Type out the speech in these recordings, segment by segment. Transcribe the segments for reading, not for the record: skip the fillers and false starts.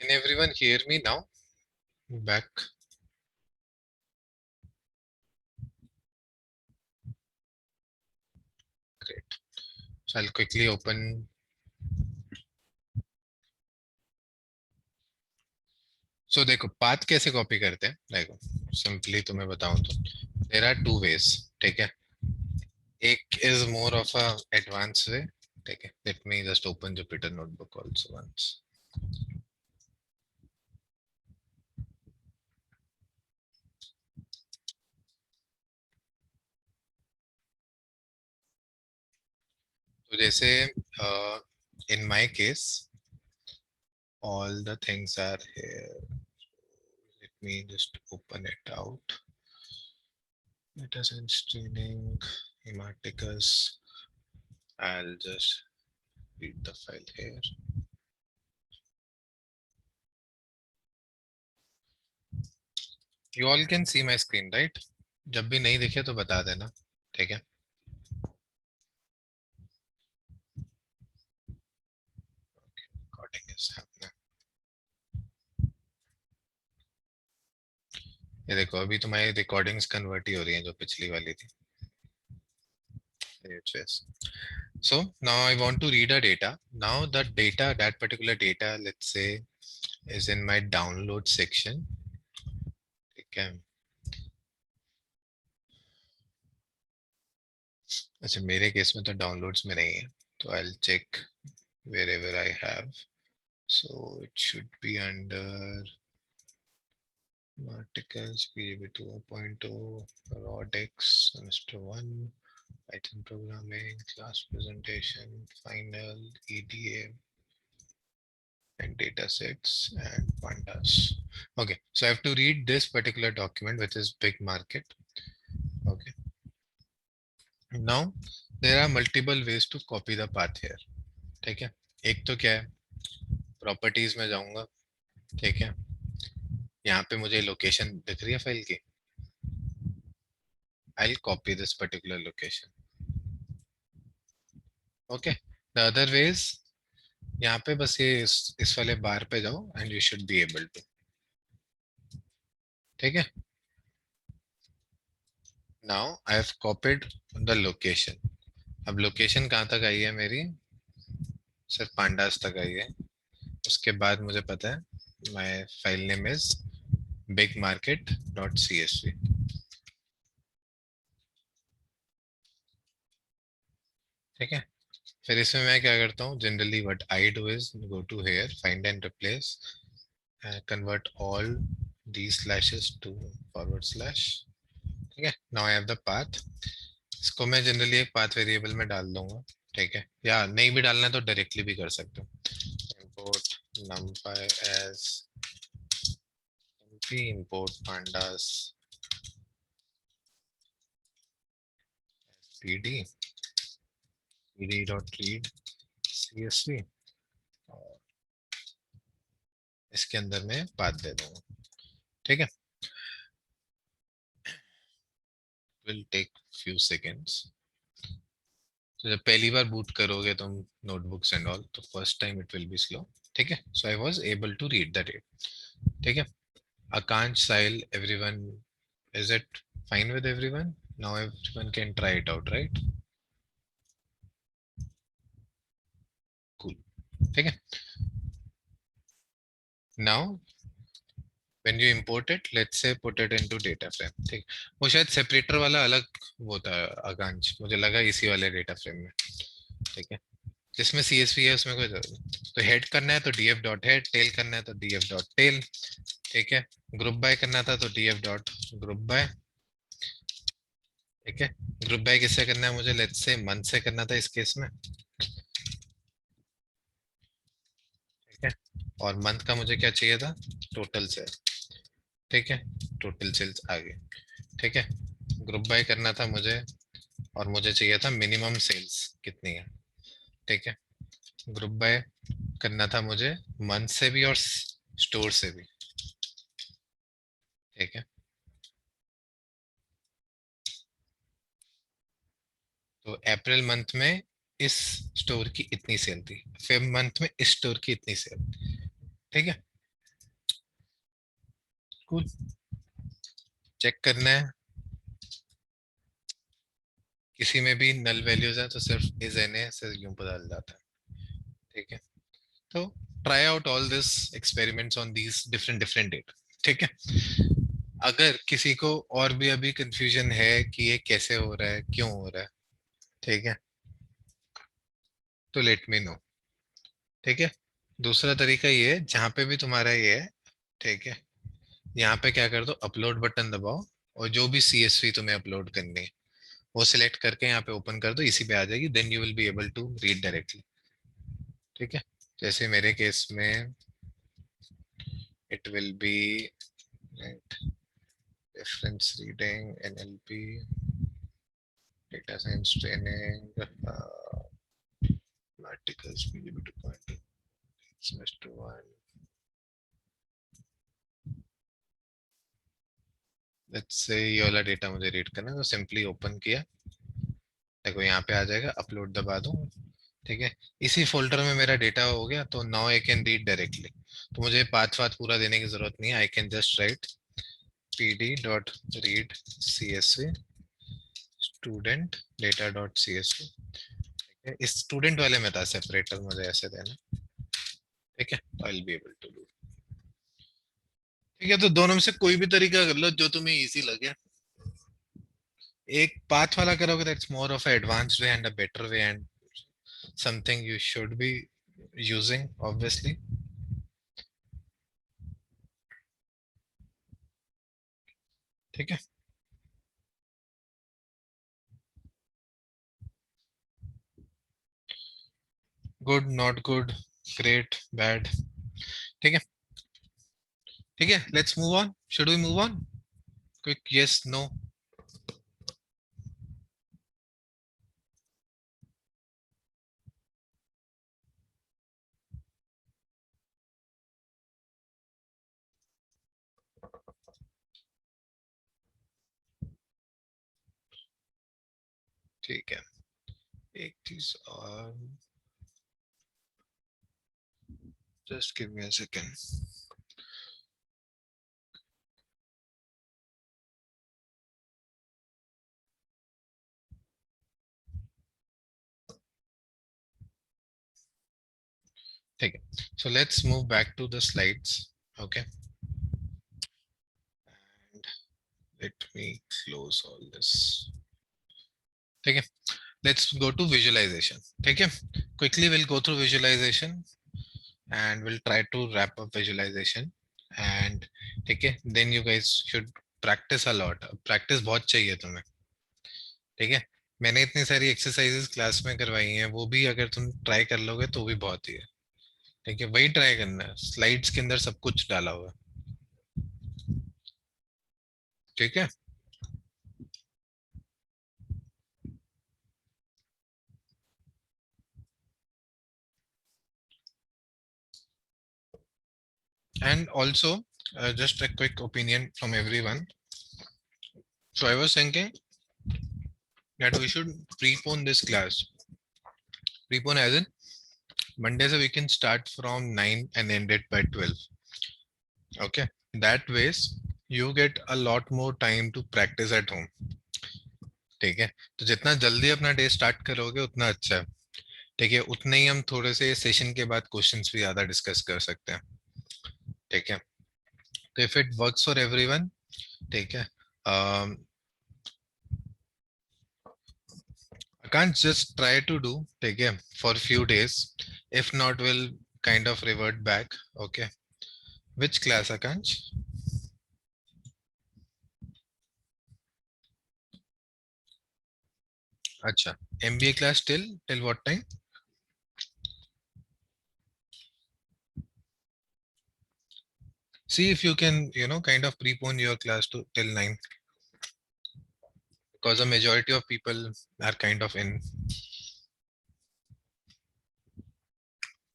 Can everyone hear me now? Back. Great. So I'll quickly open. So देखो path कैसे copy करते हैं, देखो सिंपली तुम्हें बताऊं तो देयर आर टू वेज. ठीक है, एक is more of a advance way. ठीक है, let me just open Jupyter notebook also once. तो जैसे in my case all the things are here. Let me just open it out. Data science training, Hematicus. I'll just read the file here. You all can see my screen, right? जब भी नहीं दिखे तो बता देना. ठीक है. Recording is happening. ये देखो अभी तुम्हारी रिकॉर्डिंग्स कन्वर्ट ही हो रही हैं जो पिछली वाली थी. So now I want to read a data. Now the data, that particular data, let's say, is in my download section. ठीक है. अच्छा मेरे केस में तो डाउनलोड्स में नहीं है, तो I'll check wherever I have. So it should be under articles PGP 2.0 RODX semester 1 Python programming class presentation final EDA and data sets and pandas. Okay, so I have to read this particular document which is big market. Okay, now there are multiple ways to copy the path here. ठीक है, एक तो क्या है, properties में जाऊंगा. ठीक है, यहाँ पे मुझे लोकेशन दिख रही है फाइल की. I will copy this particular location. Okay, the other ways यहाँ पे बस ये इस वाले बार पे जाओ and you should be able to. ठीक है, now I have copied the location. अब लोकेशन कहाँ तक आई है मेरी, सिर्फ पांडास तक आई है. उसके बाद मुझे पता है my file name is big market dot C S V. ठीक है, फिर इसमें मैं क्या करता हूँ, generally what I do is go to here find and replace, convert all these slashes to forward slash. ठीक है, now I have the path. इसको मैं जनरली एक पाथ वेरिएबल में डाल दूंगा. ठीक है, या नहीं भी डालना है तो डायरेक्टली भी कर सकते हो. import numpy as np import pandas pd pd dot read csv और इसके अंदर मैं पाथ दे दूंगा. ठीक है, विल टेक फ्यू सेकेंड्स. तो जब पहली बार बूट करोगे तुम नोटबुक्स एंड ऑल तो first time it will be slow. ठीक है, so I was able to read the date. ठीक है, Akanksh Sahil everyone, is it fine with everyone? Now everyone can try it out, right? Cool. ठीक है, now when you import it, let's say put it into data frame. ठीक, वो शायद separator वाला अलग वो था आकांक्ष, मुझे लगा इसी वाले डेटा फ्रेम में. ठीक है, जिसमें CSV है उसमें कोई जरूरत नहीं. तो हेड करना है तो df डॉट हेड, टेल करना है तो df डॉट टेल. ठीक है, ग्रुप बाय करना था तो df डॉट ग्रुप बाय. ठीक है, ग्रुप बाय किससे करना है, मुझे लेट्स से मंथ से करना था इस केस में. ठीक है, और मंथ का मुझे क्या चाहिए था, टोटल से. ठीक है, टोटल सेल्स आ गए. ठीक है, ग्रुप बाय करना था मुझे और मुझे चाहिए था मिनिमम सेल्स कितनी है. ठीक है, ग्रुप बाय करना था मुझे मंथ से भी और स्टोर से भी. ठीक है, तो अप्रैल मंथ में इस स्टोर की इतनी सेल थी, फेब मंथ में इस स्टोर की इतनी सेल. ठीक है, कूल, चेक करना है किसी में भी नल वैल्यूज है तो सिर्फ इज एन ए से यूं बदल जाता है, ठीक है। तो try out all this experiments on these different different date, ठीक है। अगर किसी को और भी अभी कंफ्यूजन है कि ये कैसे हो रहा है, क्यों हो रहा है, ठीक है, तो लेट मी नो, ठीक है। दूसरा तरीका ये है, जहां पे भी तुम्हारा ये है, ठीक है, यहाँ पे क्या कर दो, अपलोड बटन दबाओ, और जो भी CSV तुम्हें अपलोड करनी है वो सिलेक्ट करके यहाँ पे ओपन कर दो, इसी पे आ जाएगी, then you will be able to read directly, ठीक है। जैसे मेरे केस में it will be reference reading, NLP, data science training, articles, PGP 2.2, semester 1, let's say ये वाला डेटा मुझे रीड करना है, तो सिंपली ओपन किया, देखो यहाँ पे आ जाएगा, अपलोड दबा दूं, ठीक है। इसी फोल्डर में मेरा डेटा हो गया, तो now I can read directly, तो मुझे पाथ वाथ पूरा देने की जरूरत नहीं है, I can just right pd.read csv student data.csv, इस स्टूडेंट वाले में था सेपरेटर, मुझे ऐसे देना, ठीक है, I will be able to do, ठीक है। तो दोनों में से कोई भी तरीका कर लो जो तुम्हें इजी लगे। एक पाथ वाला करोगे that's more of advanced way and a better way and something you should be using obviously, ठीक है। Good, not good, great, bad, ठीक है, ठीक है। Let's move on, should we move on, quick yes no. ठीक है, एक चीज और, just give me a second. ठीक है, so let's move back to the slides, okay, and let me close all this, ठीक है। Let's go to visualization, ठीक है, quickly we'll go through visualization and we'll try to wrap up visualization, and ठीक है, then you guys should practice a lot, practice बहुत चाहिए तुम्हें, ठीक है। मैंने इतनी सारी एक्सरसाइजेस क्लास में करवाई हैं, वो भी अगर तुम ट्राई कर लोगे तो भी बहुत ही है, ठीक है, वही ट्राई करना है, स्लाइड्स के अंदर सब कुछ डाला हुआ है, ठीक है। And also, just a quick opinion from everyone. So I was thinking that we should prepone this class. Prepone as in Monday, so we can start from 9 and end it by 12. Okay. That ways you get a lot more time to practice at home. ठीक है, तो जितना जल्दी अपना day start करोगे उतना अच्छा है, ठीक है। उतने ही हम थोड़े से सेशन के बाद क्वेश्चंस भी ज्यादा डिस्कस कर सकते हैं, ठीक है। तो if it works for everyone, ठीक है, I can't just try to do, take care for a few days. If not, we'll kind of revert back. Okay. Which class, Akansh? Acha. MBA class till what time? See if you can, kind of prepone your class to till 9, because the majority of people are kind of in.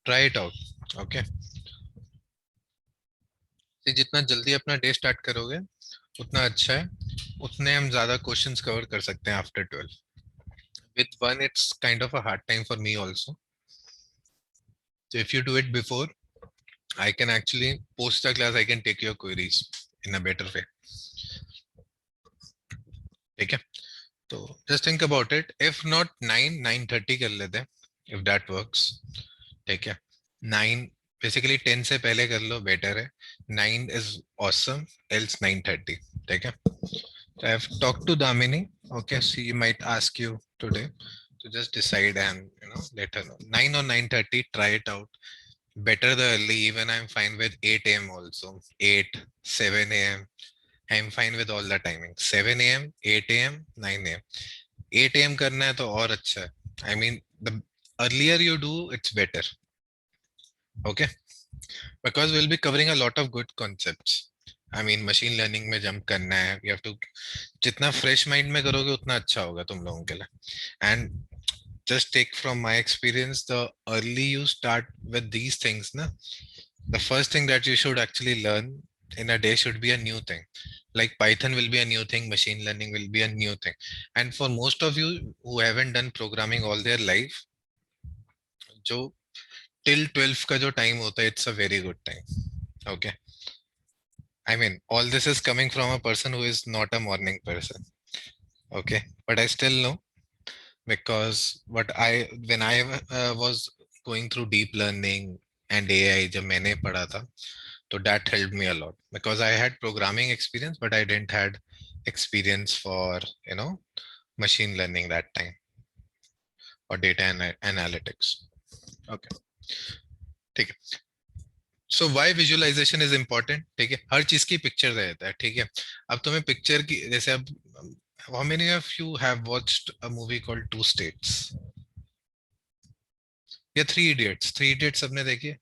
Try it out. Okay. See, जितना जल्दी अपना day start करोगे उतना अच्छा है, उतने हम ज्यादा क्वेश्चंस कवर कर सकते हैं after 12. With one, it's kind of a hard time for me also. So if you do it before, I can actually post the class, I can take your queries. in a better way. ठीक है, तो just think about it. If not 9:30 कर लेते हैं, if that works. ठीक है, 9 basically 10 से पहले कर लो, better है. 9 is awesome, else 9:30. ठीक है, so I have talked to Damini. Okay, she might ask you today to just decide and let her know. 9 or 9:30, try it out. Better the early, even I'm fine with 8 a.m. also. 8, 7 a.m. I'm fine with all the timing. 7 a.m., 8 a.m., 9 a.m. 8 a.m. करना है तो और अच्छा है. I mean, the earlier you do, it's better. Okay? Because we'll be covering a lot of good concepts. I mean, machine learning में jump करना है. You have to, जितना fresh mind में करोगे उतना अच्छा होगा तुम लोगों के लिए. And just take from my experience, the early you start with these things, na, the first thing that you should actually learn in a day should be a new thing. Like Python will be a new thing, machine learning will be a new thing. And for most of you who haven't done programming all their life, जो till 12 का जो time होता है, it's a very good time. Okay. I mean, all this is coming from a person who is not a morning person. Okay. But I still know, because when I was going through deep learning and AI, जब मैंने पढ़ा था, so that helped me a lot, because I had programming experience, but I didn't had experience for machine learning that time, or data analytics. Okay, ठीक है. So why visualization is important? ठीक है, हर चीज की पिक्चर रहता है. ठीक है, अब तुम्हें पिक्चर की, जैसे अब how many of you have watched a movie called Two States या थ्री इडियट्स? थ्री इडियट्स सबने देखी है?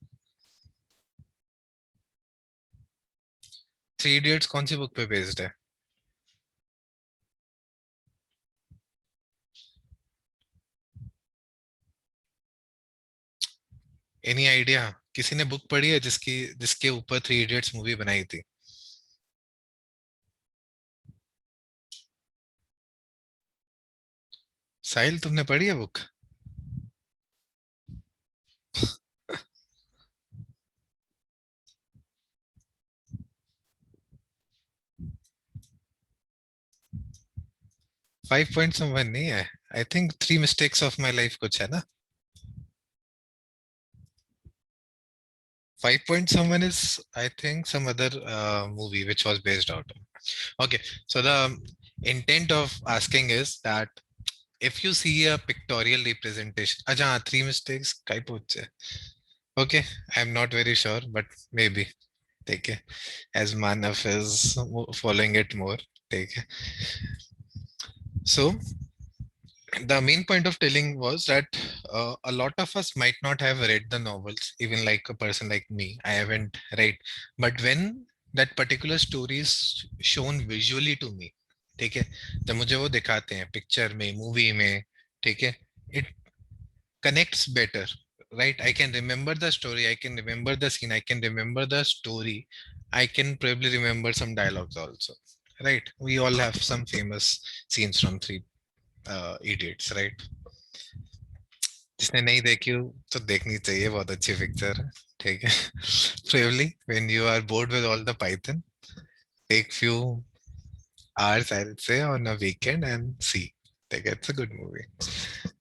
थ्री इडियट्स कौन सी बुक पे बेस्ड है? Any idea? किसी ने बुक पढ़ी है जिसके ऊपर थ्री इडियट्स मूवी बनाई थी? साहिल, तुमने पढ़ी है बुक? 5.1 नहीं है. I think three mistakes of my life कुछ है ना. 5.1 is, I think, some other movie which was based out of. Okay, so the intent of asking is that if you see a pictorial representation, acha, three mistakes kai puch hai. Okay, I'm not very sure, but maybe. Take it as Manav is following it more. Take it. So the main point of telling was that a lot of us might not have read the novels, even like a person like me. I haven't read, but when that particular story is shown visually to me, ठीक है, जब मुझे वो दिखाते हैं picture में, movie में, ठीक है, it connects better, right? I can remember the story, I can remember the scene, I can remember the story, I can probably remember some dialogues also, right? We all have some famous scenes from three idiots, right? जिसने नहीं देखी हो तो देखनी चाहिए, बहुत अच्छी picture है. ठीक है. Probably when you are bored with all the Python, take few hours, I'll say, on a weekend and see. Like, it's a good movie.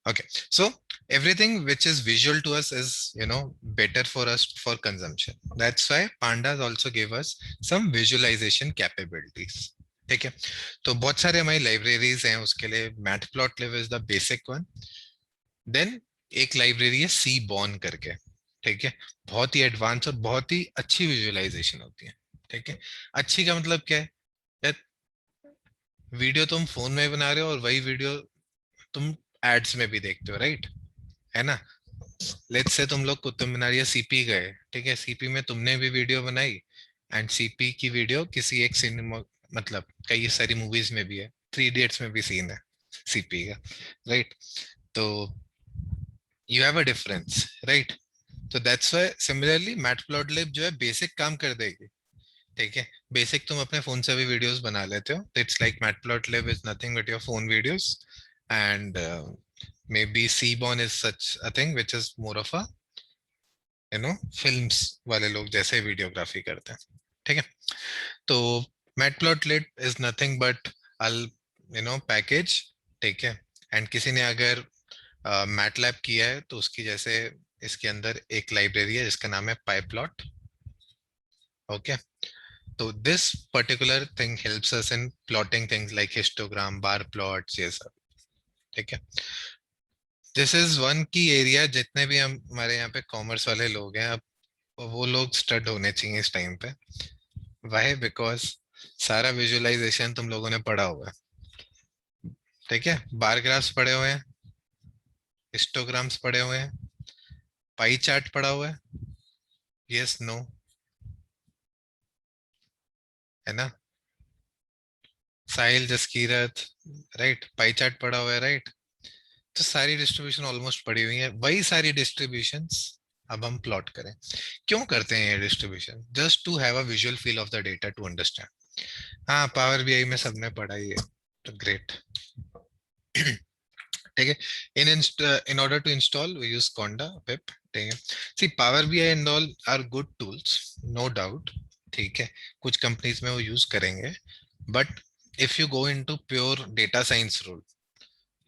Okay, so everything which is visual to us is, better for us for consumption. That's why pandas also gave us some visualization capabilities. ठीक है, तो बहुत सारे हमारी libraries हैं उसके लिए. Matplotlib is the basic one. Then एक लाइब्रेरी है सी बॉर्न करके. ठीक है, बहुत ही एडवांस और बहुत ही अच्छी विजुअलाइजेशन होती है. ठीक है, अच्छी का मतलब क्या है? यार, वीडियो तुम फोन में बना रहे हो और वही वीडियो तुम एड्स में भी देखते हो, राइट? है ना? लेट्स से तुम लोग कुतुब मीनार या सीपी गए. ठीक है, सीपी में तुमने भी वीडियो बनाई, एंड सीपी की वीडियो किसी एक सिनेमा, मतलब कई सारी मूवीज में भी है. थ्री इडियट्स में भी सीन है सीपी का, राइट? तो you have a difference, right? तो दैट्स व्हाई सिमिलरली मैटप्लॉटलिब जो है बेसिक काम कर देगी. ठीक है, बेसिक तुम अपने फोन से भी वीडियोस बना लेते हो. It's like matplotlib is nothing but your phone videos. And maybe Seaborn is such a thing which is more of a films वाले लोग जैसे वीडियोग्राफी करते हैं. ठीक है, तो matplotlib is nothing but all package, ठीक है। एंड किसी ने अगर मैटलैब किया है तो उसकी जैसे इसके अंदर एक लाइब्रेरी है जिसका नाम है पाइप्लॉट, ओके। तो this particular thing helps us in plotting things like histogram, bar plots, ये सब, ठीक है। दिस इज वन की एरिया जितने भी हम हमारे यहाँ पे कॉमर्स वाले लोग हैं, अब वो लोग स्टड होने चाहिए इस टाइम पे। वाई? बिकॉज सारा विजुअलाइजेशन तुम लोगों ने पढ़ा हुआ है, ठीक है। बार ग्राफ्स पढ़े हुए हैं, हिस्टोग्राम्स पढ़े हुए हैं, पाई चार्ट पढ़ा हुआ है, यस नो, है ना? साहिल, जसकीरत, राइट, पाई चार्ट पढ़ा हुआ है, राइट। तो सारी डिस्ट्रीब्यूशन ऑलमोस्ट पड़ी हुई है, वही सारी डिस्ट्रीब्यूशंस अब हम प्लॉट करें। क्यों करते हैं ये distribution? Just to have a visual feel of the data, to understand. हाँ, पावर बीआई में सबने पढ़ा ही है, तो ग्रेट। ठीक है, in order to install we use conda pip, ठीक है। see power bi and all are good tools, no doubt, ठीक है। कुछ कंपनीज में वो यूज करेंगे, but if you go into pure data science role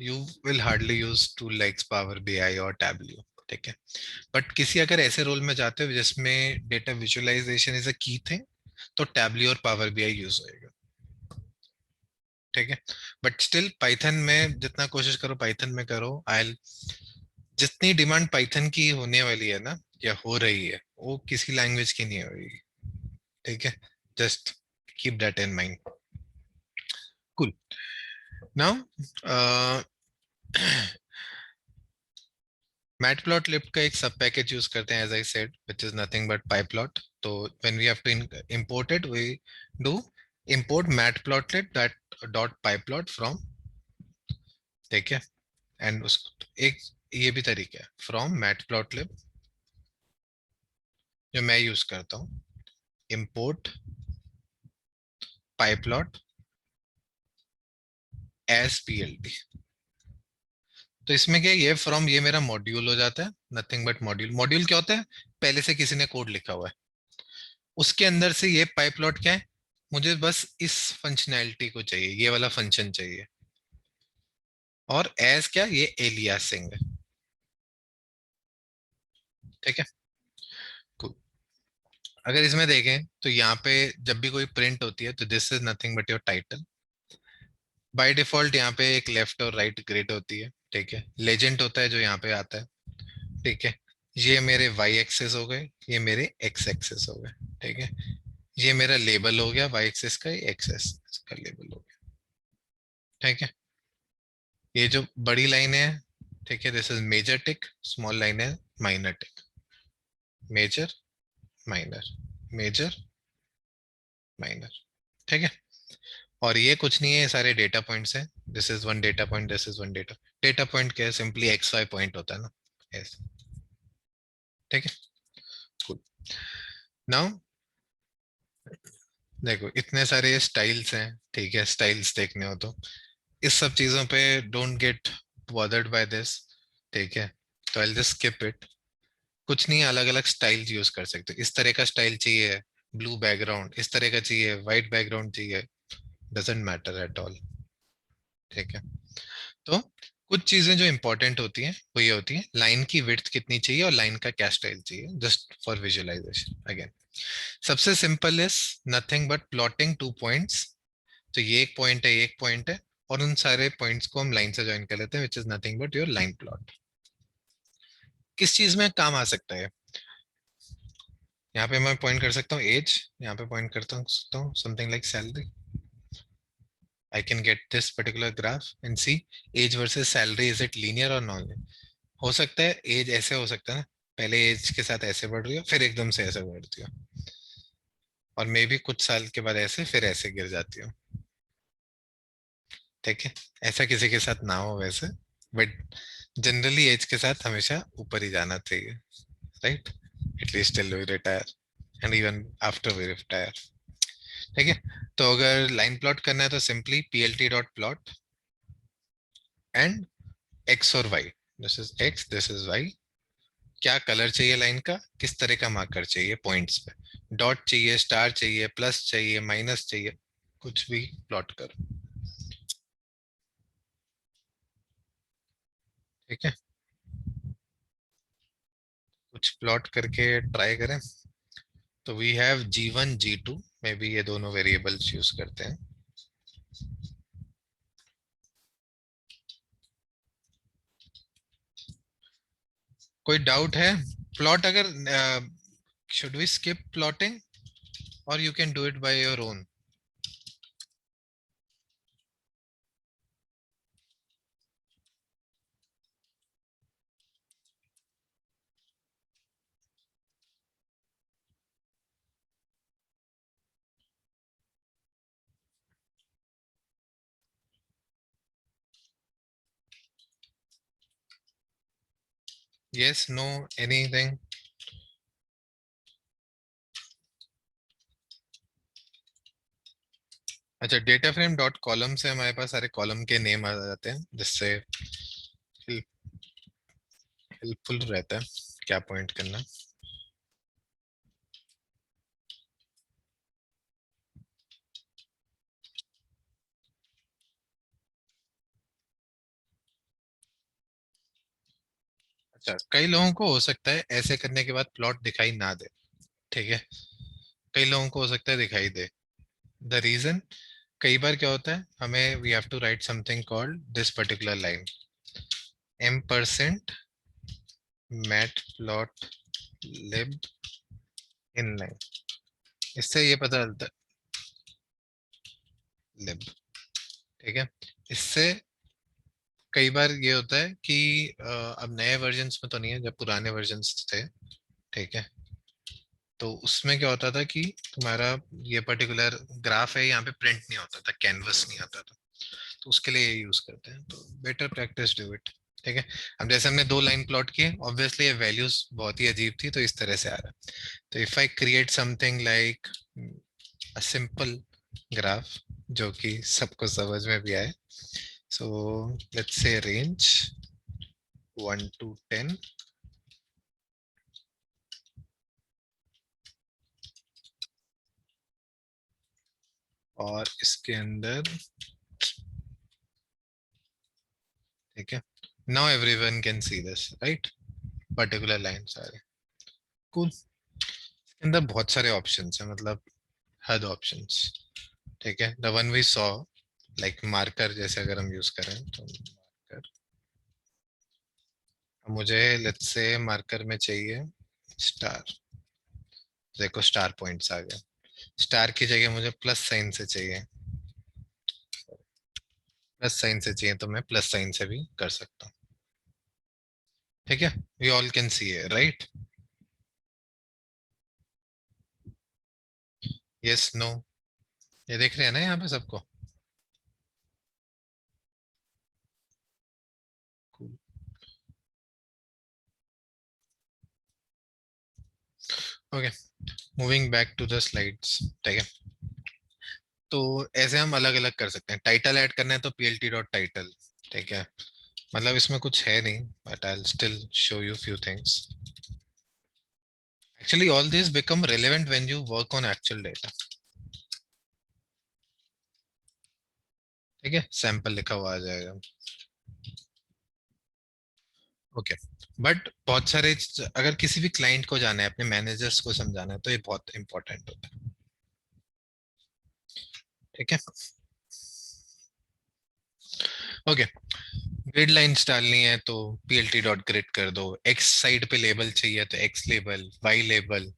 you will hardly use tool like power bi or tableau, ठीक है। But किसी अगर ऐसे रोल में जाते हो जिसमें data visualisation is a key thing, तो टैबली और पावर बीआई यूज होएगा, ठीक है। बट स्टिल पाइथन में जितना कोशिश करो पाइथन में करो, आई जितनी डिमांड पाइथन की होने वाली है ना, या हो रही है, वो किसी लैंग्वेज की नहीं हो रही, ठीक है। Just keep that in mind. Cool. Now matplotlib का एक सब पैकेज यूज करते हैं, as I said, which is nothing but pyplot. तो when we have to import it, we do import matplotlib that dot pyplot from, ठीक है। And उस एक ये भी तरीका है, फ्रॉम मैटप्लॉटलिब जो मैं यूज करता हूँ, import pyplot as plt। तो इसमें क्या है, ये फ्रॉम ये मेरा मॉड्यूल हो जाता है, नथिंग बट मॉड्यूल। मॉड्यूल क्या होता है? पहले से किसी ने कोड लिखा हुआ है, उसके अंदर से ये पाइपलॉट क्या है, मुझे बस इस फंक्शनैलिटी को चाहिए, ये वाला फंक्शन चाहिए। और एज क्या, ये एलियासिंग है, ठीक है। Cool. अगर इसमें देखें तो यहाँ पे जब भी कोई प्रिंट होती है तो this is nothing but your title. By default यहाँ पे एक लेफ्ट और राइट ग्रिड होती है, ठीक है। लेजेंड होता है जो यहाँ पे आता है, ठीक है। ये मेरे वाई एक्सेस हो गए, ये मेरे एक्स एक्सेस हो गए, ठीक है। ये मेरा लेबल हो गया वाई एक्सेस का, एक्स एक्सेस का लेबल हो गया, ठीक है। ये जो बड़ी लाइन है, ठीक है, this is major tick, small line है minor tick, major, minor, major, minor, ठीक है। और ये कुछ नहीं है, ये सारे डेटा पॉइंट्स हैं। This is one data point, this is one data. Data point क्या है? सिंपली एक्स वाई पॉइंट होता है ना, ऐसे, ठीक है। कूल। नाउ देखो, इतने सारे स्टाइल्स हैं, ठीक है। स्टाइल्स देखने हो तो इस सब चीजों पे don't get bothered by this, ठीक है। तो आई जस्ट स्किप इट। कुछ नहीं, अलग अलग स्टाइल यूज कर सकते हो। इस तरह का स्टाइल चाहिए, ब्लू बैकग्राउंड, इस तरह का चाहिए, व्हाइट बैकग्राउंड चाहिए, डजेंट मैटर एट ऑल, ठीक है। तो कुछ चीजें जो इंपॉर्टेंट होती हैं वो ये होती है, लाइन की विड्थ कितनी चाहिए और लाइन का क्या स्टाइल चाहिए, जस्ट फॉर विजुअलाइजेशन अगेन। सबसे simple is nothing but plotting two points. तो ये एक पॉइंट है, एक पॉइंट है, और उन सारे पॉइंट्स को हम लाइन से ज्वाइन कर लेते हैं, विच is nothing but your line plot. किस चीज में काम आ सकता है? यहाँ पे मैं पॉइंट कर सकता हूँ एज, यहाँ पे पॉइंट करता हूँ सकता हूँ something like salary. I can get this particular graph and see age versus salary, is it linear or non? हो सकता है एज ऐसे हो सकता है ना, पहले एज के साथ ऐसे बढ़ रही हो, फिर एकदम से ऐसे बढ़ती हो, और मे भी कुछ साल के बाद ऐसे, फिर ऐसे गिर जाती हो, ठीक है। ऐसा किसी के साथ ना हो वैसे, बट जनरली एज के साथ हमेशा ऊपर ही जाना चाहिए, right? At least till we retire, and even after we retire, ठीक है। तो अगर लाइन प्लॉट करना है तो simply P L T dot plot and X और Y, this is X, this is Y, क्या कलर चाहिए लाइन का, किस तरह का मार्कर चाहिए पॉइंट्स पे, डॉट चाहिए, स्टार चाहिए, प्लस चाहिए, माइनस चाहिए, कुछ भी प्लॉट करो। ठीक है, कुछ प्लॉट करके ट्राई करें। तो वी हैव G1 G2, में भी ये दोनों वेरिएबल्स यूज करते हैं। कोई डाउट है? प्लॉट अगर शुड वी स्किप प्लॉटिंग और you can do it by your own? Yes, no, anything? अच्छा, डेटा फ्रेम डॉट कॉलम से हमारे पास सारे कॉलम के नेम आ जाते हैं, जिससे हेल्पफुल रहता है क्या पॉइंट करना। अच्छा, कई लोगों को हो सकता है ऐसे करने के बाद प्लॉट दिखाई ना दे। ठीक है, कई लोगों को हो सकता है दिखाई दे। द रीजन, कई बार क्या होता है, हमें we have to write something called this particular line, M% matplotlib inline. इससे ये पता चलता है लिब। ठीक है, इससे कई बार ये होता है कि अब नए वर्जन्स में तो नहीं है, जब पुराने वर्जन्स थे, ठीक है, तो उसमें क्या होता था कि तुम्हारा ये पर्टिकुलर ग्राफ है, यहाँ पे प्रिंट नहीं होता था, कैनवस नहीं आता था। तो उसके लिए ये यूज करते हैं, तो बेटर प्रैक्टिस डू इट। ठीक है, अब जैसे हमने दो लाइन प्लॉट किए, ऑब्वियसली ये वैल्यूज बहुत ही अजीब थी, तो इस तरह से आ रहा है। तो if I create something like a simple graph जो कि सबको समझ में भी आए, so let's say range 1 to 10, और इसके अंदर, ठीक है, now everyone can see this right, particular line सारे। कूल, इसके अंदर बहुत सारे ऑप्शंस हैं, मतलब हद ऑप्शंस। ठीक है, the one we saw, like marker जैसे अगर हम यूज करें तो मार्कर, मुझे लेट्स से मार्कर में चाहिए स्टार। देखो स्टार पॉइंट्स आ गए, स्टार की जगह मुझे प्लस साइन से चाहिए, प्लस साइन से चाहिए तो मैं प्लस साइन से भी कर सकता हूँ। ठीक है, वी ऑल कैन सी है राइट? Yes, no? ये देख रहे हैं ना यहाँ पे सबको? Okay, moving back to the slides. ठीक है, तो ऐसे हम अलग अलग कर सकते हैं। टाइटल ऐड करना है तो plt.title। ठीक है, मतलब इसमें कुछ है नहीं, but I still show you few things. Actually all this become relevant when you work on actual data. ठीक है, सैंपल लिखा हुआ आ जाएगा। ओके, बट बहुत सारे, अगर किसी भी क्लाइंट को जाना है, अपने मैनेजर्स को समझाना है, तो ये बहुत इंपॉर्टेंट होता है। ठीक है, ओके, ग्रिड लाइंस डालनी है तो plt.grid कर दो, एक्स साइड पे लेबल चाहिए तो एक्स लेबल, वाई लेबल।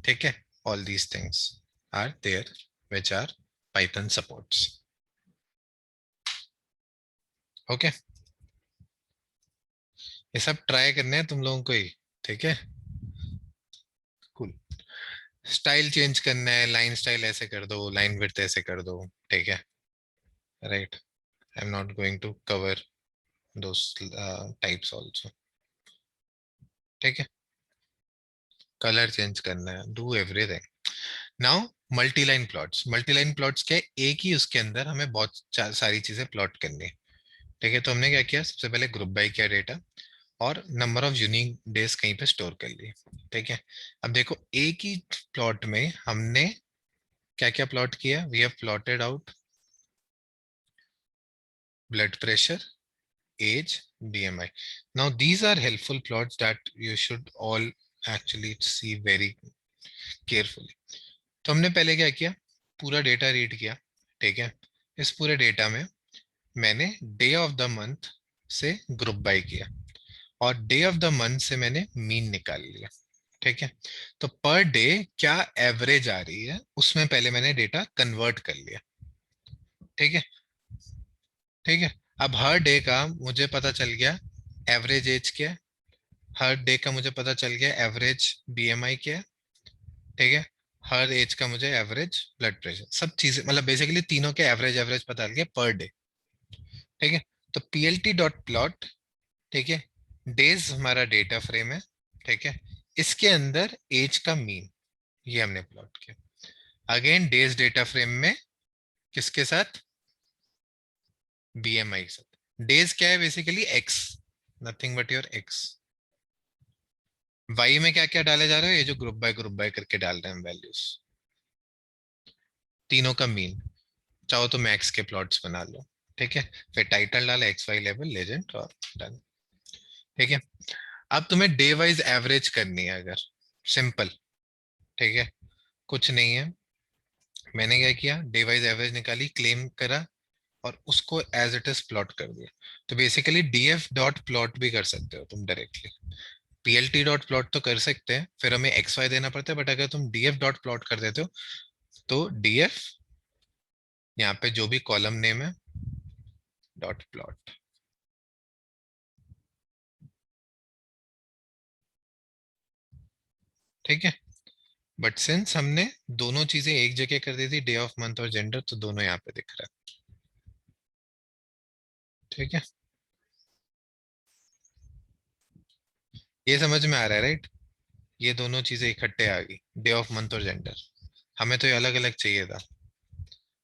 ठीक है, all these things are there which are Python supports. Okay, ये सब ट्राई करने हैं तुम लोगों को ही। ठीक है, कूल। स्टाइल चेंज करना है, लाइन स्टाइल ऐसे कर दो, लाइन विड्थ ऐसे कर दो। ठीक है, right, I am not going to cover those types also. ठीक है, कलर चेंज करना है, do everything. Now multi line plots, multi line plots क्या है, एक ही उसके अंदर हमें बहुत सारी चीजें प्लॉट करनी है। ठीक है, तो हमने क्या किया, सबसे पहले ग्रुप बाय किया डेटा, और नंबर ऑफ यूनिक डेज कहीं पे स्टोर कर लिए। ठीक है, अब देखो एक ही प्लॉट में हमने क्या क्या प्लॉट किया। We have plotted out blood pressure, age, BMI. Now these are helpful plots that you should all actually see very carefully. तो हमने पहले क्या किया, पूरा डेटा रीड किया। ठीक है, इस पूरे डेटा में मैंने डे ऑफ द मंथ से ग्रुप बाय किया और डे ऑफ द मंथ से मैंने मीन निकाल लिया। ठीक है, तो पर डे क्या एवरेज आ रही है उसमें पहले मैंने डेटा कन्वर्ट कर लिया। ठीक है, ठीक है, अब हर डे का मुझे पता चल गया एवरेज एज क्या है, हर डे का मुझे पता चल गया एवरेज बीएमआई क्या है। ठीक है, हर एज का मुझे एवरेज ब्लड प्रेशर, सब चीजें मतलब बेसिकली तीनों के एवरेज एवरेज पता चल गया पर डे। ठीक है, तो पीएलटी डॉट प्लॉट। ठीक है, डेज हमारा डेटा फ्रेम है। ठीक है, इसके अंदर एज का मीन ये हमने प्लॉट किया। अगेन डेज डेटा फ्रेम में किसके साथ, बीएमआई के साथ। डेज क्या है basically X, nothing but your X. Y में क्या क्या डाले जा रहे हो, ये जो ग्रुप बाय करके डाल रहे हैं वैल्यूज, तीनों का मीन। चाहो तो मैक्स के प्लॉट्स बना लो। ठीक है, फिर टाइटल डाला एक्स वाई लेवल लेजेंड और डन। ठीक है, अब तुम्हें डे वाइज एवरेज करनी है अगर, सिंपल। ठीक है, कुछ नहीं है, मैंने क्या किया डे वाइज एवरेज निकाली, क्लेम करा और उसको एज इट इज प्लॉट कर दिया। तो बेसिकली डीएफ डॉट प्लॉट भी कर सकते हो तुम डायरेक्टली, पीएलटी डॉट प्लॉट तो कर सकते हैं, फिर हमें एक्स वाई देना पड़ता है, बट अगर तुम डीएफ डॉट प्लॉट कर देते हो तो डीएफ यहाँ पे जो भी कॉलम नेम है डॉट प्लॉट। ठीक है, बट सिंस हमने दोनों चीजें एक जगह कर दी थी, डे ऑफ मंथ और जेंडर, तो दोनों यहाँ पे दिख रहा है। ठीक है, ये समझ में आ रहा है राइट, ये दोनों चीजें इकट्ठे आ गई, डे ऑफ मंथ और जेंडर। हमें तो ये अलग अलग चाहिए था।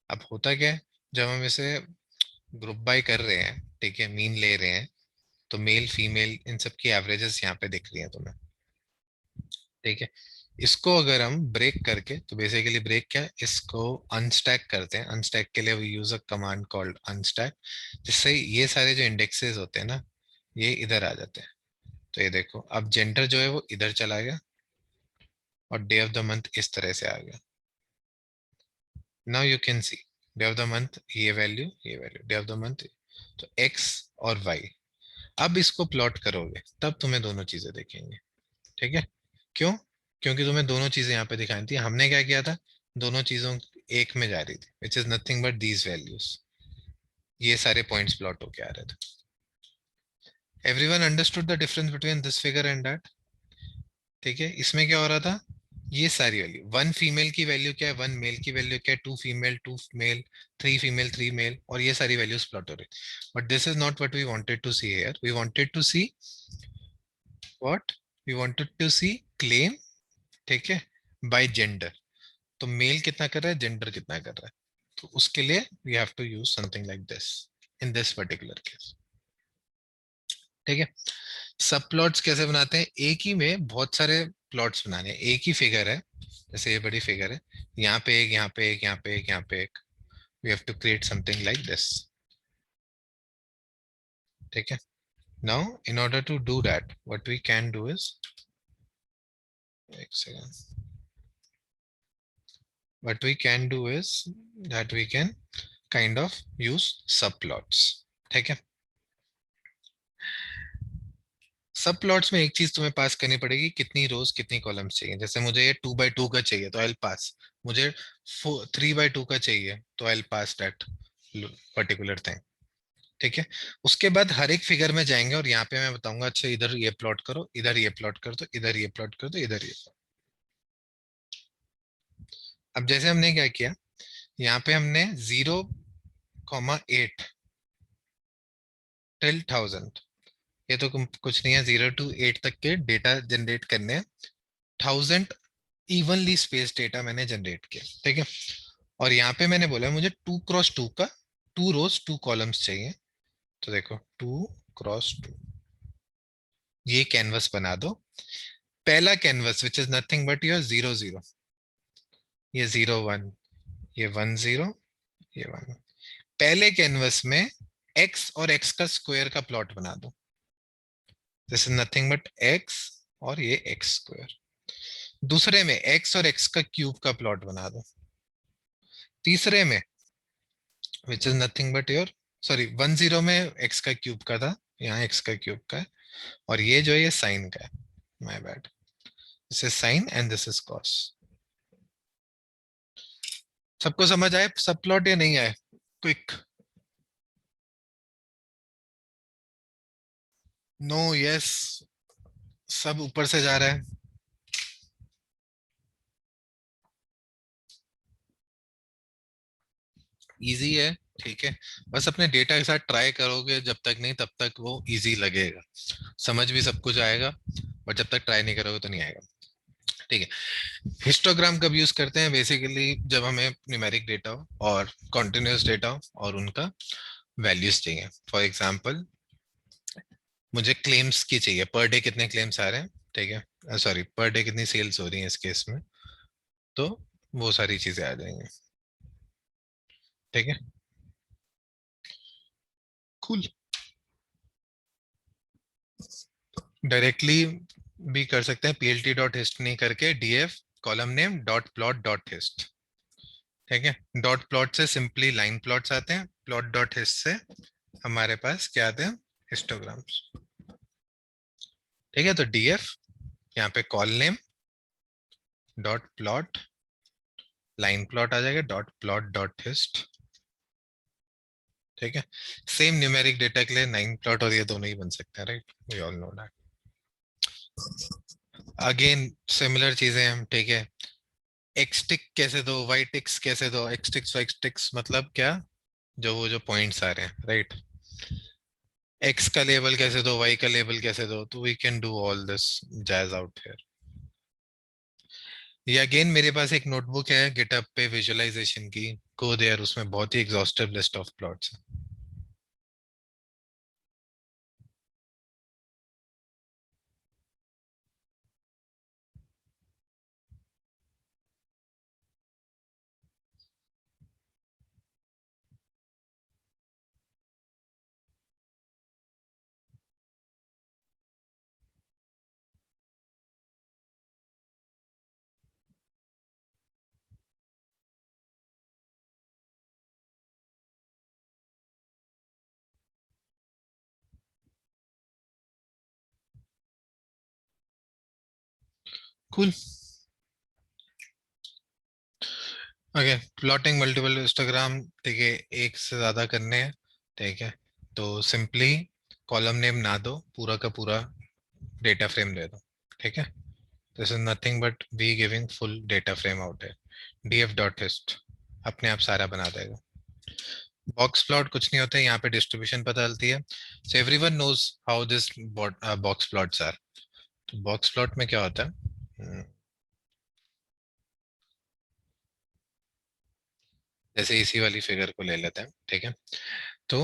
अब होता क्या है, जब हम इसे ग्रुप बाय कर रहे हैं, ठीक है, मीन ले रहे हैं, तो मेल फीमेल इन सब की एवरेजेस यहाँ पे दिख रही हैं तुम्हें। ठीक है, इसको अगर हम ब्रेक करके, तो बेसिकली ब्रेक क्या है, इसको अनस्टैक करते हैं। अनस्टैक के लिए we use a command called unstack, जिससे ये सारे जो इंडेक्सेस होते हैं ना, ये इधर आ जाते हैं। तो ये देखो अब जेंडर जो है वो इधर चला गया और डे ऑफ द मंथ इस तरह से आ गया। Now you can see day of the month ये वैल्यू, ये value day of the month. तो एक्स और वाई, अब इसको प्लॉट करोगे तब तुम्हें दोनों चीजें दिखेंगी। ठीक है, क्यों, क्योंकि तुम्हें दोनों चीजें यहाँ पे दिखाई थी। हमने क्या किया था, दोनों चीजों एक में जा रही थी, which is nothing but these values, ये सारे पॉइंट्स प्लॉट होके आ रहे थे। Everyone understood the difference between this figure and that. ठीक है, इसमें क्या हो रहा था, ये सारी वैल्यू, वन फीमेल की वैल्यू क्या है, वन मेल की वैल्यू क्या है, two female two male, three female three male, और ये सारी वैल्यूज प्लॉट हो रही। But this is not what we wanted to see here. We wanted to see what, we wanted to see claim. ठीक है, bye gender, तो mail कितना कर रहा है, जेंडर कितना कर रहा है। तो उसके लिए we have to use something like this in this particular case. ठीक है, सब प्लॉट्स कैसे बनाते हैं, एक ही में बहुत सारे प्लॉट्स बनाने हैं, एक ही फिगर है, जैसे ये बड़ी फिगर है, यहाँ पे एक, यहाँ पे एक, यहाँ पे एक, यहाँ पे एक, we have to create something like this. ठीक है, now in order to do that what we can do is, एक second, what we can do is that we can kind of use subplots। ठीक है, सब plots में एक चीज तुम्हें पास करनी पड़ेगी, कितनी रोज कितनी कॉलम्स चाहिए। जैसे मुझे ये 2 by 2 का चाहिए तो आई पास, मुझे 3 by 2 का चाहिए तो आई पास दैट पर्टिकुलर थिंग। ठीक है, उसके बाद हर एक फिगर में जाएंगे और यहाँ पे मैं बताऊंगा अच्छा इधर ये प्लॉट करो, इधर ये प्लॉट कर दो, इधर ये प्लॉट कर दो, इधर ये plot। अब जैसे हमने क्या किया, यहाँ पे हमने 0,8 टिल 1000, ये तो कुछ नहीं है, 0 to 8 तक के डेटा जनरेट करने हैं। 1000 इवनली स्पेस डेटा मैंने जनरेट किया। ठीक है, और यहाँ पे मैंने बोला मुझे 2 x 2 का 2 rows 2 columns चाहिए। तो देखो 2 x 2, ये कैनवस बना दो। पहला canvas which is nothing but your 0 0, ये 0 1, ये 1 0, ये 1। पहले कैनवस में एक्स और एक्स का स्क्वायर का प्लॉट बना दो। This is nothing but x और ये एक्स स्क्वायर। दूसरे में एक्स और एक्स का क्यूब का प्लॉट बना दो। तीसरे में विच is nothing but your, sorry 1 0 में एक्स का क्यूब का था, यहाँ एक्स का क्यूब का है। और ये जो है ये साइन का है, my bad. This is sine and this is cos. सबको समझ आए सब प्लॉट या नहीं आए? क्विक। नो, यस, सब ऊपर से जा रहा है। इजी है, ठीक है। बस अपने डेटा के साथ ट्राई करोगे जब तक नहीं तब तक वो इजी लगेगा। समझ भी सब कुछ आएगा, बट जब तक ट्राई नहीं करोगे तो नहीं आएगा। ठीक है। हिस्टोग्राम कब यूज करते हैं? बेसिकली जब हमें न्यूमेरिक डेटा हो और कॉन्टिन्यूस डेटा हो और उनका वैल्यूज चाहिए। फॉर एग्जांपल मुझे क्लेम्स की चाहिए, पर डे कितने क्लेम्स आ रहे हैं, ठीक है, सॉरी पर डे कितनी सेल्स हो रही है इस केस में। तो वो सारी चीजें आ जाएंगी। ठीक है, कूल। डायरेक्टली भी कर सकते हैं, plt डॉट हिस्ट नहीं करके df column name dot plot dot hist. ठीक है, डॉट प्लॉट से सिंपली लाइन प्लॉट्स आते हैं, प्लॉट डॉट हिस्ट से हमारे पास क्या आते हैं, हिस्टोग्राम्स। ठीक है, तो df यहाँ पे col name dot plot line plot आ जाएगा डॉट प्लॉट डॉट हिस्ट। ठीक है, सेम न्यूमेरिक डेटा के लिए नाइन प्लॉट और ये दोनों ही बन सकते हैं, right, we all know that. Again similar चीजें हैं, ठीक है। एक्स टिक कैसे दो, वाई टिक्स कैसे दो, एक्स टिक्स वाई टिक्स मतलब क्या, जो वो जो पॉइंट्स आ रहे हैं, राइट। एक्स का लेबल कैसे दो, वाई का लेबल कैसे दो, तो we can do all this jazz out here. ये अगेन मेरे पास एक नोटबुक है गिटहब पे विजुअलाइजेशन की, को देयर, उसमें बहुत ही एग्जॉस्टिव लिस्ट ऑफ प्लॉट्स है। Cool. Okay, plotting multiple histogram, ठीक है, एक से ज्यादा करने हैं, ठीक है। तो सिंपली कॉलम नेम ना दो, पूरा का पूरा डेटा फ्रेम दे दो। ठीक है, this is nothing but we giving full data frame out है। df डॉट हिस्ट अपने आप सारा बना देगा। बॉक्स प्लॉट कुछ नहीं होता है, यहाँ पे डिस्ट्रीब्यूशन पता चलती है। So everyone knows how this box plots are. तो बॉक्स प्लॉट में क्या होता है, जैसे इसी वाली फिगर को ले लेते हैं, ठीक है। तो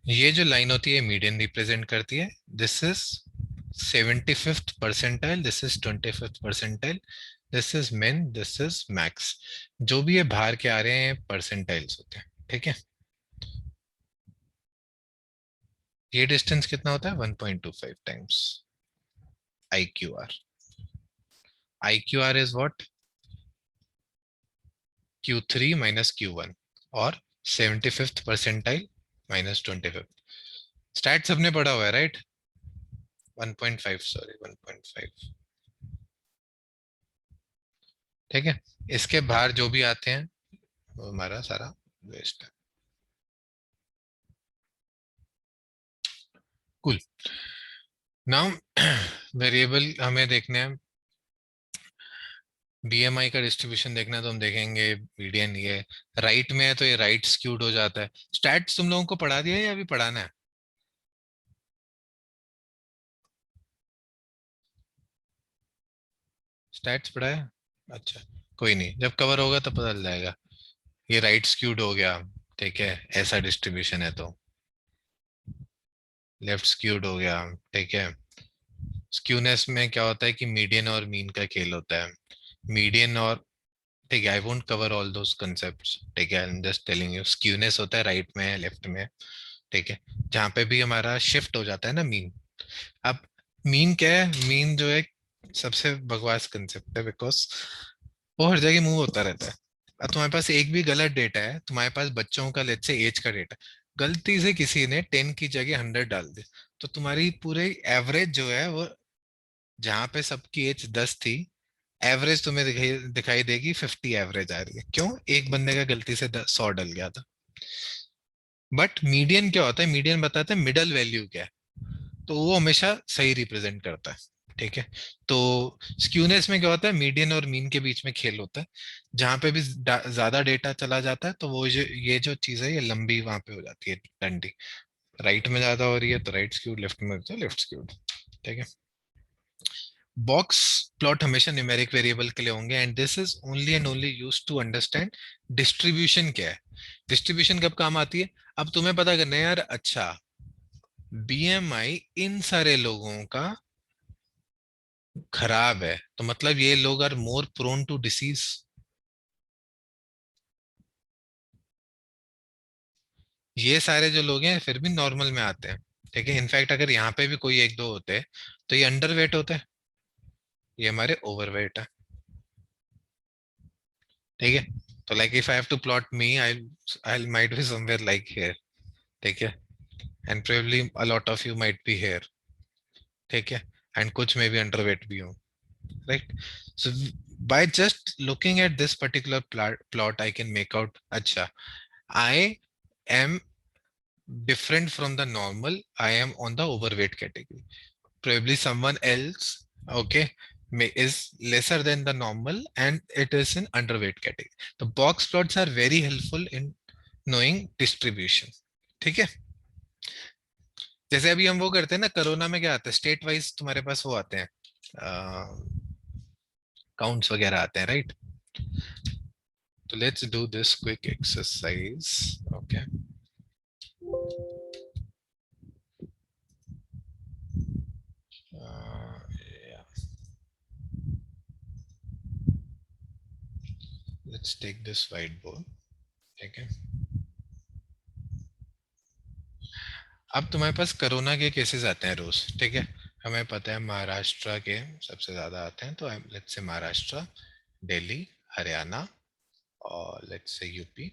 ये जो लाइन होती है मीडियन रिप्रेजेंट करती है। This is 75th percentile, this is 25th percentile, this is मिन, दिस इज मैक्स। जो भी ये बाहर के आ रहे हैं परसेंटाइल्स होते हैं, ठीक है। ये डिस्टेंस कितना होता है, 1.25 times I Q R. I Q R is what, Q3 minus Q1, और 75th percentile minus 25th। Stat सबने पढ़ा हुआ है, राइट। 1.5, सॉरी 1.5। ठीक है, इसके बाहर जो भी आते हैं वो हमारा सारा वेस्ट है। कुल। नाउ वेरिएबल हमें देखने हैं, बीएमआई का डिस्ट्रीब्यूशन देखना है तो हम देखेंगे मीडियन, ये राइट में है तो ये राइट स्क्यूड हो जाता है। स्टैट्स तुम लोगों को पढ़ा दिया है या अभी पढ़ाना है? स्टैट्स पढ़ा है, अच्छा, कोई नहीं, जब कवर होगा तब पता चल जाएगा। ये राइट स्क्यूड हो गया, ठीक है, ऐसा डिस्ट्रीब्यूशन है तो। लेफ्ट स्क्यूड हो गया, ठीक है, स्क्यूनेस में क्या होता है कि मीडियन और मीन का खेल होता है। मीडियन और, ठीक है, I won't cover all those concepts, ठीक है, I am just telling you skewness होता है राइट में लेफ्ट में, ठीक है, जहाँ पे भी हमारा शिफ्ट हो जाता है ना मीन। अब मीन क्या है? मीन जो है सबसे बकवास कंसेप्ट है, बिकॉज वो हर जगह मूव होता रहता है। अब तुम्हारे पास एक भी गलत डेटा है, तुम्हारे पास बच्चों का लेट्स से एज का डेटा, गलती से किसी ने 10 की जगह 100 डाल दी, तो तुम्हारी पूरे एवरेज जो है वो, जहाँ पे सबकी एज 10 थी, एवरेज तुम्हें दिखाई दिखाई देगी 50 एवरेज आ रही है। क्यों? एक बंदे का गलती से 100 डल गया था। बट मीडियन क्या होता है? मीडियन बताता है मिडल वैल्यू क्या है, तो वो हमेशा सही रिप्रेजेंट करता है, ठीक है। तो स्क्यूनेस में क्या होता है? मीडियन और मीन के बीच में खेल होता है, जहां पे भी ज्यादा डेटा चला जाता है तो वो ये जो चीज है ये लंबी वहां पे हो जाती है डंडी। राइट में ज्यादा हो रही है तो राइट स्क्यूड, लेफ्ट में तो लेफ्ट स्क्यूड, ठीक है। बॉक्स प्लॉट हमेशा न्यूमेरिक वेरिएबल के लिए होंगे, and this is only and only use to understand distribution क्या है। डिस्ट्रीब्यूशन कब काम आती है? अब तुम्हें पता करना है यार, अच्छा बीएमआई इन सारे लोगों का खराब है, तो मतलब ये लोग are more prone to disease. ये सारे जो लोग हैं फिर भी नॉर्मल में आते हैं, ठीक है। इनफैक्ट अगर यहाँ पे भी कोई एक दो होते तो ये अंडर वेट होते हैं, ये हमारे ओवर वेट है, ठीक है। तो like if I have to plot me, I might be somewhere like here, ठीक है, and probably a lot of you might be here, ठीक है, एंड कुछ में भी अंडर वेट भी हो, right. So by just looking at this particular plot I can make out, acha, I am different from the normal, I am on the overweight category. Probably someone else, okay, is lesser than the normal and it is in underweight category. The box plots are very helpful in knowing distribution, ठीक है। जैसे अभी हम वो करते हैं ना, corona में क्या आता है, स्टेट वाइज तुम्हारे पास वो आते हैं, काउंट्स वगैरह आते हैं, राइट। तो let's do this quick exercise, okay. Let's take this whiteboard, ठीक है। अब तुम्हारे पास कोरोना के केसेस आते हैं रोज, ठीक है। हमें पता है महाराष्ट्र के सबसे ज्यादा आते हैं, तो लेट्स से महाराष्ट्र, दिल्ली, हरियाणा और लेट्स से यूपी।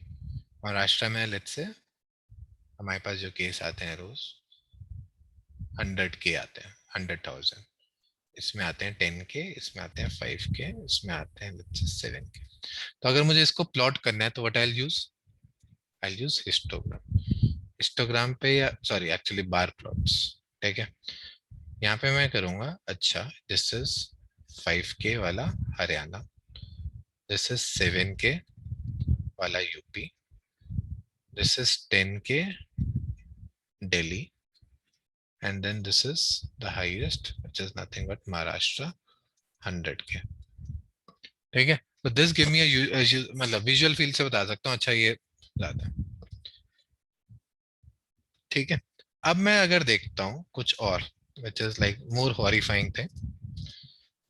महाराष्ट्र में लेट्स से हमारे पास जो केस आते हैं रोज 100 के आते हैं, 100,000। इसमें आते हैं 10 के, इसमें आते हैं 5 के, इसमें आते हैं लेट्स से 7 के। तो अगर मुझे इसको प्लॉट करना है तो what I use histogram. Histogram पे, या सॉरी एक्चुअली बार प्लॉट्स, ठीक है। यहाँ पे मैं करूंगा, अच्छा दिस इज 5K वाला हरियाणा, दिस इज 7K वाला UP, this is 10K Delhi, and then this is the highest which is nothing but Maharashtra 100K, ठीक है। तो दिस गिव मी मतलब विजुअल फील से बता सकता हूँ, अच्छा ये ज्यादा है, ठीक है। अब मैं अगर देखता हूँ कुछ और which is like more horrifying thing,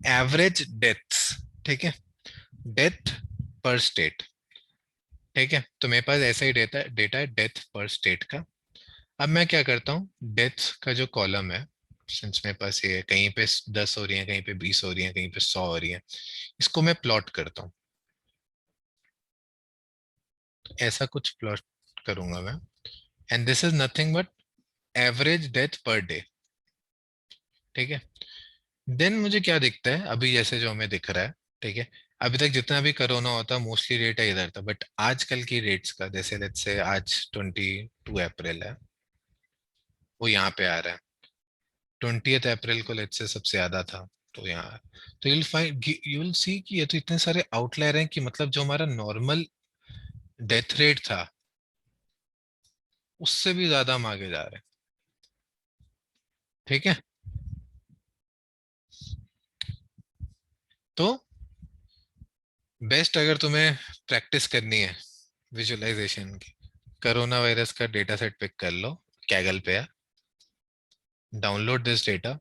average deaths, ठीक है, डेथ पर स्टेट, ठीक है। तो मेरे पास ऐसा ही डेटा डेटा है डेथ पर स्टेट का। अब मैं क्या करता हूँ, डेथ का जो कॉलम है, सिंस मेरे पास ये कहीं पे 10 हो रही है, कहीं पे 20 हो रही है, कहीं पे 100 हो रही है, इसको मैं प्लॉट करता हूँ। तो ऐसा कुछ प्लॉट करूंगा मैं, and this is nothing but average death per day, ठीक है। देन मुझे क्या दिखता है अभी, जैसे जो हमें दिख रहा है, ठीक है। अभी तक जितना भी कोरोना होता मोस्टली रेट है इधर था, बट आजकल की रेट्स का, जैसे लेट्स से आज 22 अप्रैल है, वो यहाँ पे आ रहा है। 20 अप्रैल को लेट्स से सबसे ज्यादा था, तो यहाँ, तो यू विल सी कि ये तो इतने सारे आउटलायर हैं कि मतलब जो हमारा नॉर्मल डेथ रेट था उससे भी ज्यादा हम आगे जा रहे हैं, ठीक है। तो बेस्ट अगर तुम्हें प्रैक्टिस करनी है विजुअलाइजेशन की, कोरोना वायरस का डेटा सेट पिक कर लो, कैगल पे है, download this data,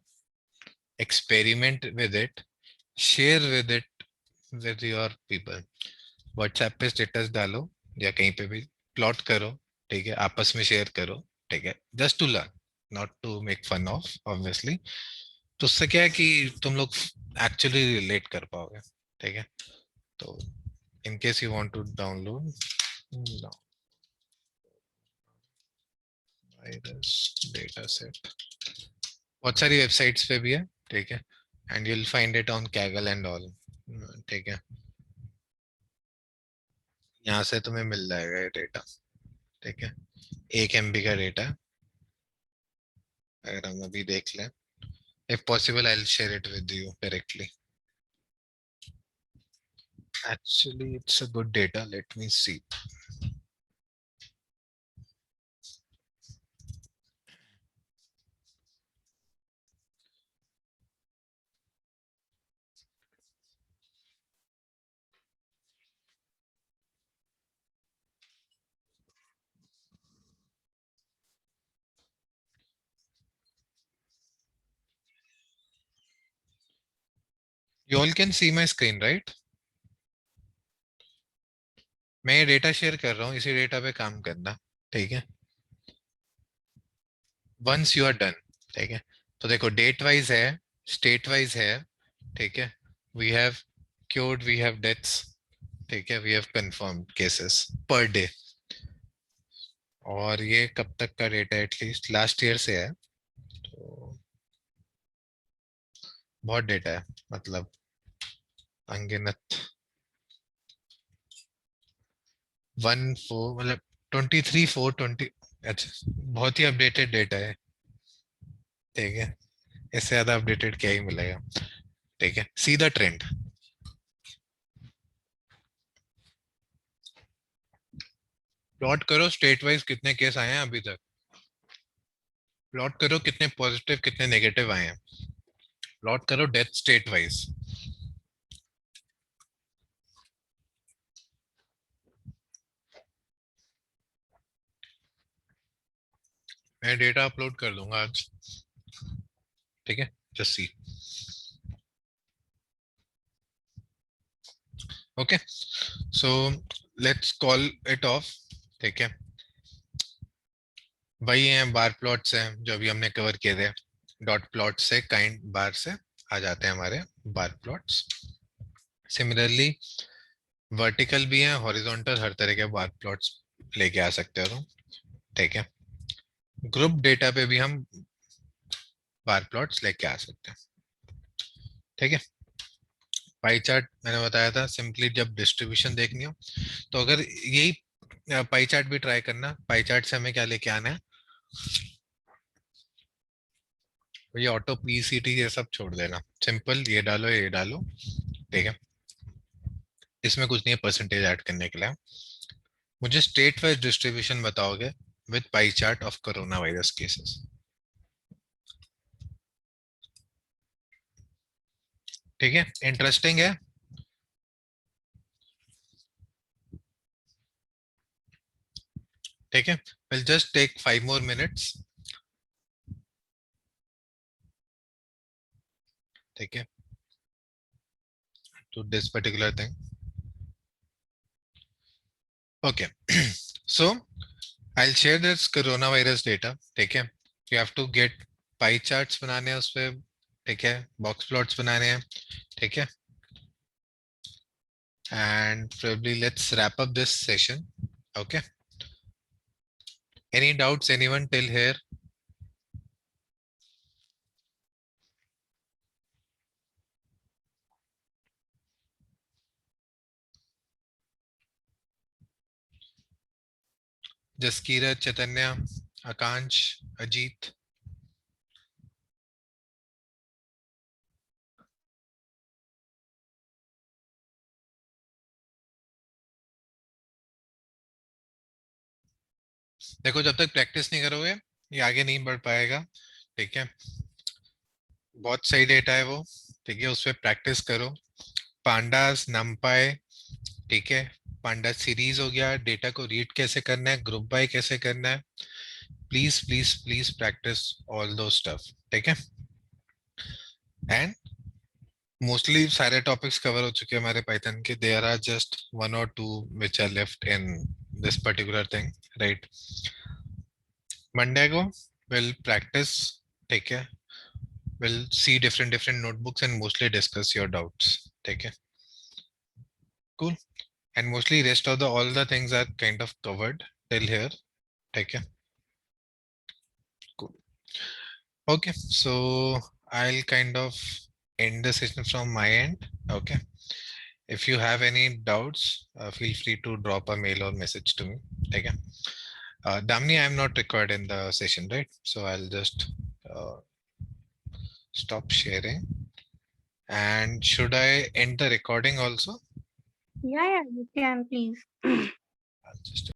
experiment with it, share with it with your people. WhatsApp पे स्टेटस डालो या कहीं पे भी प्लॉट करो, ठीक है, आपस में शेयर करो, ठीक है, just to learn, not to make fun of obviously. तो उससे क्या है कि तुम लोग एक्चुअली रिलेट कर पाओगे, ठीक है। तो in case you want to download virus data set, बहुत सारी वेबसाइट्स पे भी है, ठीक है, and you will find it on Kaggle and all, ठीक है। यहाँ से तुम्हें मिल जाएगा ये डेटा, ठीक है, 1 MB का डेटा है। अगर हम अभी देख लें, if possible I'll share it with you directly. Actually it's a good data, let me see. You all can see my screen, right? मैं ये डेटा शेयर कर रहा हूँ, इसी डेटा पे काम करना, ठीक है, वंस यू आर डन, ठीक है। तो देखो डेट वाइज है, स्टेट वाइज है, ठीक है, we have cured, we have deaths, ठीक है, we have confirmed cases per day. और ये कब तक का डेटा, एटलीस्ट लास्ट ईयर से है, तो बहुत डेटा है, मतलब अनगिनत, 1/4 मतलब 23/4/20। अच्छा, बहुत ही अपडेटेड डेटा है, ठीक है, इससे ज्यादा अपडेटेड क्या ही मिलेगा, ठीक है। सी द ट्रेंड, प्लॉट करो स्टेट वाइज कितने केस आए हैं अभी तक, प्लॉट करो कितने पॉजिटिव कितने नेगेटिव आए हैं, प्लॉट करो डेथ स्टेट वाइज। मैं डेटा अपलोड कर दूंगा आज, ठीक है, just see. Okay, so let's call it of, ठीक है। वही हैं बार प्लॉट्स हैं जो अभी हमने कवर किए थे, डॉट प्लॉट से काइंड बार से आ जाते हैं हमारे बार प्लॉट्स। सिमिलरली वर्टिकल भी हैं, हॉरिजॉन्टल, हर तरह के बार प्लॉट्स लेके आ सकते हो तुम, ठीक है। ग्रुप डेटा पे भी हम बार प्लॉट्स लेके आ सकते हैं, ठीक है। पाई चार्ट मैंने बताया था, सिंपली जब डिस्ट्रीब्यूशन देखनी हो तो अगर यही पाई चार्ट भी ट्राई करना, पाई चार्ट से हमें क्या लेके आना है, ये ऑटो पीसीटी ये सब छोड़ देना, सिंपल ये डालो ये डालो, ठीक है। इसमें कुछ नहीं है परसेंटेज ऐड करने के लिए, मुझे स्टेट वाइज डिस्ट्रीब्यूशन बताओगे with pie chart of corona virus cases, ठीक है, इंटरेस्टिंग है। ठीक है, will just take 5 more minutes, ठीक है, to this particular thing. Okay, so I'll share this coronavirus data, ठीक है। You have to get pie charts बनाने हैं उस पे, ठीक है, box plots बनाने हैं, ठीक है। And probably let's wrap up this session. Okay, any doubts anyone till here? Jaskirat, चैतन्य, आकांश, अजीत। देखो जब तक प्रैक्टिस नहीं करोगे ये आगे नहीं बढ़ पाएगा, ठीक है। बहुत सही डेटा है वो, ठीक है, उस पर प्रैक्टिस करो। पांडास, नमपाई, ठीक है, पांडा सीरीज हो गया, डेटा को रीड कैसे करना है, ग्रुप बाय कैसे करना है, please please please practice all दो स्टफ, ठीक है। and mostly सारे topics cover हो चुके हैं हमारे Python के. There are just one or two which are left in this particular thing, right? Monday go, we'll practice. Take care. We'll see different notebooks and mostly discuss your doubts. Take care. Cool. And mostly rest of the all the things are kind of covered till here. Take care. Cool. Okay, so I'll kind of end the session from my end. Okay. If you have any doubts, feel free to drop a mail or message to me. Okay. Damni, I'm not required in the session, right? So I'll just stop sharing. And should I end the recording also? Yeah, you can please. I'll just